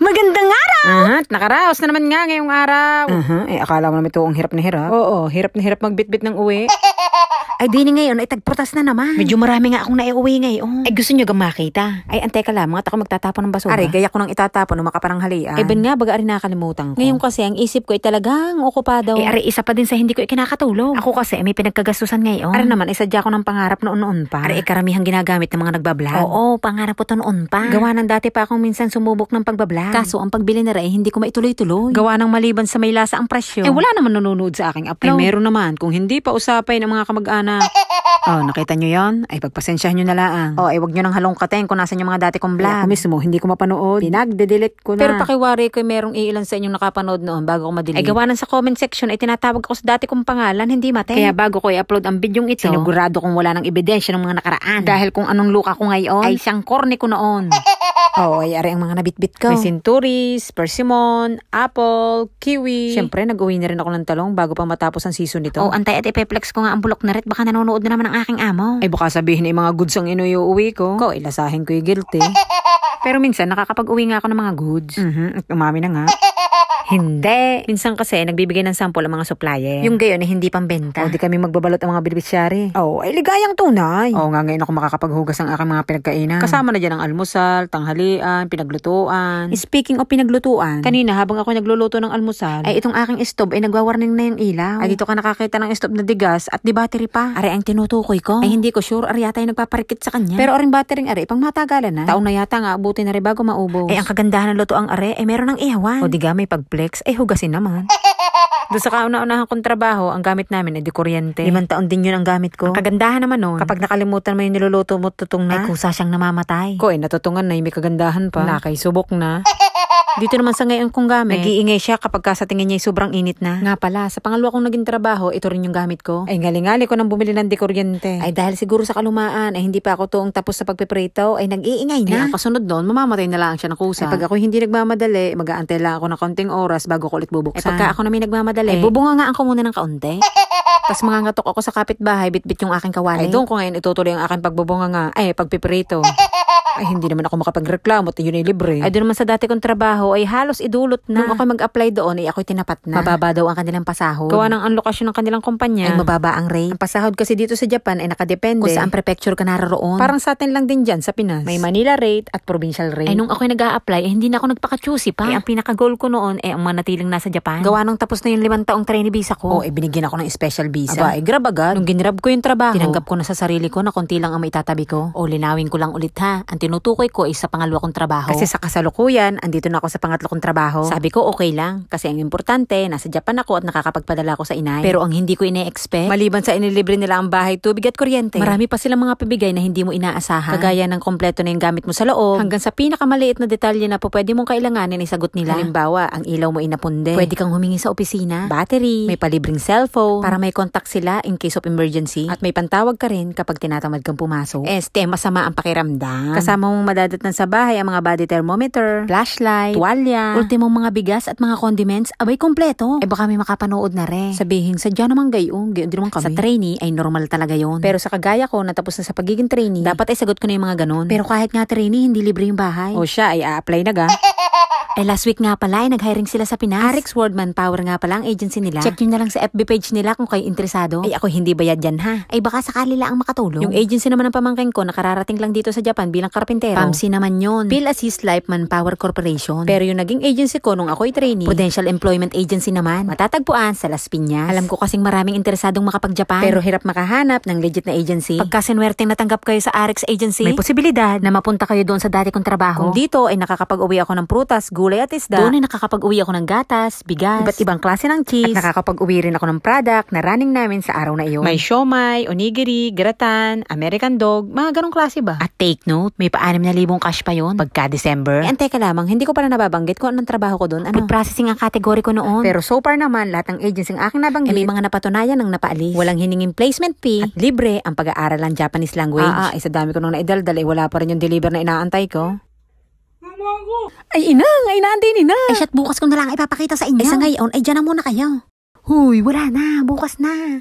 Magandang araw! Nakaraos na naman nga ngayong araw. Akala mo naman ito ang hirap na hirap. Oo, hirap na hirap magbitbit ng uwi. Ay, dini ngayon ay tagprotas na naman. Medyo marami nga akong naiuwi ngayon. Ay, gusto nyo gang makita? Ay, antay ka lamang at ako magtatapon ng basura. Aray, gaya ko nang itatapon nung makaparanghalian. Ay, ben nga, baga rin nakalimutan ko. Ngayon kasi, ang isip ko ay talagang okupado. Ay, aray, isa pa din sa hindi ko ikinakatulog. Ako kasi, may pinagkagastusan ngayon. Aray naman, isadya ko ng pangarap noon pa. Aray, karamihang ginagamit ng mga nagbablog. Oo, pangarap ko to noon pa. Gawa ng dati pa akong minsan sumubok ng pagbablog. Kaso, ang pagbili na rin, hindi ko maituloy-tuloy. Gawa ng maliban sa may lasa ang presyo. Eh, wala naman nanonood sa aking upload. Ay, meron naman. Kung hindi pa usapay ng mga kamag-anak. Oh, nakita nyo yon? Ay, pagpasensyahan nyo na lang. Oh, ay wag nyo nang halongkatin kung nasan yung mga dati kong vlog. Ay, ako mismo, hindi ko mapanood. Pinag-delete ko na. Pero pakiwari ko merong ilan sa inyong nakapanood noon bago ko ma-delete. Ay, gawa ng sa comment section ay tinatawag ako sa dati kong pangalan, hindi mate. Kaya bago ko i-upload ang bidyong ito, sinigurado kong wala ng ebidensya ng mga nakaraan. Dahil kung anong luka ko ngayon, ay siyang corny ko noon. Oh, ay ari ang mga nabitbit ko. May centuries, persimmon, apple, kiwi. Siyempre, nag-uwi na rin ako ng talong bago pa matapos ang season nito. Oh, antay at ipeplex ko nga ang bulok na ret. Baka nanonood na naman ang aking amo. Ay, baka sabihin ay mga goods ang inuwi ko. Ko, ilasahin ko yung guilty. Pero minsan, nakakapag-uwi nga ako ng mga goods. Umami na nga. Hindi. Minsan kasi, nagbibigay ng sample ang mga supplier. Yung gayon ay hindi pambenta. O, di kami magbabalot ang mga beneficiary. Oh, ay ligayang tunay. Oo nga, ngayon ako makakapaghugas ng aking mga pinagkainan. Kasama na dyan ang almusal, tanghalian, pinaglutuan. Speaking of pinaglutuan, Kanina, habang ako nagluluto ng almusal, ay itong aking stove ay nagwawarning na yung ilaw. ay dito ka nakakita ng stove na digas at di battery pa. Aray ang tinutukoy ko. Ay hindi ko sure, ari yata yung nagpaparikit sa kanya. Pero aring battery ari, pang matagalan na. Taon na yata nga, abutin na rin bago maubos. Ay ang kagandahan ng luto ang are, ay meron ng ihawan. O diga, may pagplex, ay hugasin naman. Doon sa kauna-unahan kong trabaho, ang gamit namin ay di kuryente. 5 taon din yun ang gamit ko. Ang kagandahan naman nun, kapag nakalimutan mo yung niluluto mo, tutong na. Ay kusa siyang namamatay. Ko ay natutungan na, may kagandahan pa. Nakaisubok na. Dito naman sa ngayon kong gamit, nag-iingay siya kapag sa tingin niya ay sobrang init na. Nga pala, sa pangalawa kong naging trabaho, ito rin yung gamit ko. Ay ngalingali ko nang bumili ng dekuryente. Ay dahil siguro sa kalumaan, ay hindi pa ako tuong tapos sa pagpiprito, ay nag-iingay Ay na. ang kasunod doon, mamamatay na lang siya ng kusa. Ay pag ako hindi nagmamadali, mag-aantay lang ako ng konting oras bago ko ulit bubuksan. Ay pagka ako namin nagmamadali, ay bubungangaan ko muna ng kaunti. Tapos mangangatok ako sa kapitbahay, bitbit yung aking kawali. Ay doon ko ngayon itutuloy ang aking pagbubunganga, ay pagpiprito. Ay hindi naman ako makapagreklamo at yun ay libre. Ay doon naman sa dati kong trabaho ay halos idulot na. Nung ako mag-apply doon ay ako'y tinapat na. Mababa daw ang kanilang pasahod. Gawa ng ang lokasyon ng kanilang kumpanya. Ay mababa ang rate. Ang pasahod kasi dito sa Japan ay nakadepende. Kung saan prefecture ka naroon. Parang sa atin lang din dyan sa Pinas. May Manila rate at provincial rate. Ay nung ako'y nag-a-apply, eh, hindi na ako nagpaka-choosy pa. Ay ang pinaka-goal ko noon ay ang manatiling nasa Japan. Gawa nung tapos na yung 5 taong trainee visa ko. Oo, binigyan ako ng special visa. Aba, ay grab agad. Nung ginrab ko yung trabaho, tinanggap ko na sa sarili ko na konti lang ang maitatabi ko. O linawin ko lang ulit ha. Ang tinutukoy ko ay sa pangalawa kong trabaho. Kasi sa kasalukuyan, andito na ako sa pangatlo kong trabaho. Sabi ko okay lang. Kasi ang importante, nasa Japan ako at nakakapagpadala ako sa inay. Pero ang hindi ko ine-expect, maliban sa inilibre nila ang bahay, tubig at kuryente, marami pa silang mga pabigay na hindi mo inaasahan. Kagaya ng kompleto na yung gamit mo sa loob, hanggang sa pinakamaliit na detalye na po pwede mong kailanganin isagot nila. Halimbawa, ang ilaw mo inapunde. Pwede kang humingi sa opisina, battery, may palibreng cellphone, para may contact sila in case of emergency. At may pantawag ka rin kapag tinatamad kang pumasok. Masama ang pakiramdam. Kasama mong madadatnan sa bahay ang mga body thermometer, flashlight, tuwalya, ultimong mga bigas at mga condiments, abay kompleto. Baka may makapanood na rin. Sabihin, sadya naman gayon din naman kami. Sa trainee ay normal talaga yon. Pero sa kagaya ko, natapos na sa pagiging trainee, dapat ay sagot ko na yung mga ganun. Pero kahit nga trainee, hindi libre yung bahay. O siya ay a-apply na ga. Last week nga pala ay nag-hiring sila sa Pinas. Arix World Manpower nga pala ang agency nila. Check nyo na lang sa FB page nila kung kayo interesado. Ay ako hindi bayad yan ha. Ay baka sakali lang ang makatulong. Yung agency naman ng pamangkin ko nakararating lang dito sa Japan bilang karpintero. PAMSI naman yun. Phil Assist Life Manpower Corporation. Pero yung naging agency ko nung ako'y trainee, Prudential Employment Agency naman. matatagpuan sa Las Piñas. Alam ko kasing maraming interesadong makapag-Japan. Pero hirap makahanap ng legit na agency. Pagka sinwerteng natanggap kayo sa Arix Agency, may posibilidad na mapunta kayo doon sa dati kong trabaho. Kung dito ay nakakapag-uwi ako ng prutas, gulay at isda. Doon ay nakakapag-uwi ako ng gatas, bigas, iba't ibang klase ng cheese. At nakakapag-uwi rin ako ng product na running namin sa araw na iyon. May siomai, onigiri, gratan, American dog, mga ganong klase ba? At take note, may pa 6,000 cash pa yon. Pagka December. Teka lamang, hindi ko pala nababanggit kung anong trabaho ko doon. Food processing ang kategory ko noon. Pero so far naman, lahat ng agency ang aking nabanggit, may mga napatunayan ng napaalis. Walang hiningin placement fee at libre ang pag-aaral ng Japanese language. Isa dami ko nung naidaldal, wala pa rin yung deliver na inaantay ko. Ay inang, ay naandin ina. Ay shit, bukas ko na lang ipapakita sa inyo. Sa ngayon, ay dyan na muna kayo. Huy, wala na, bukas na.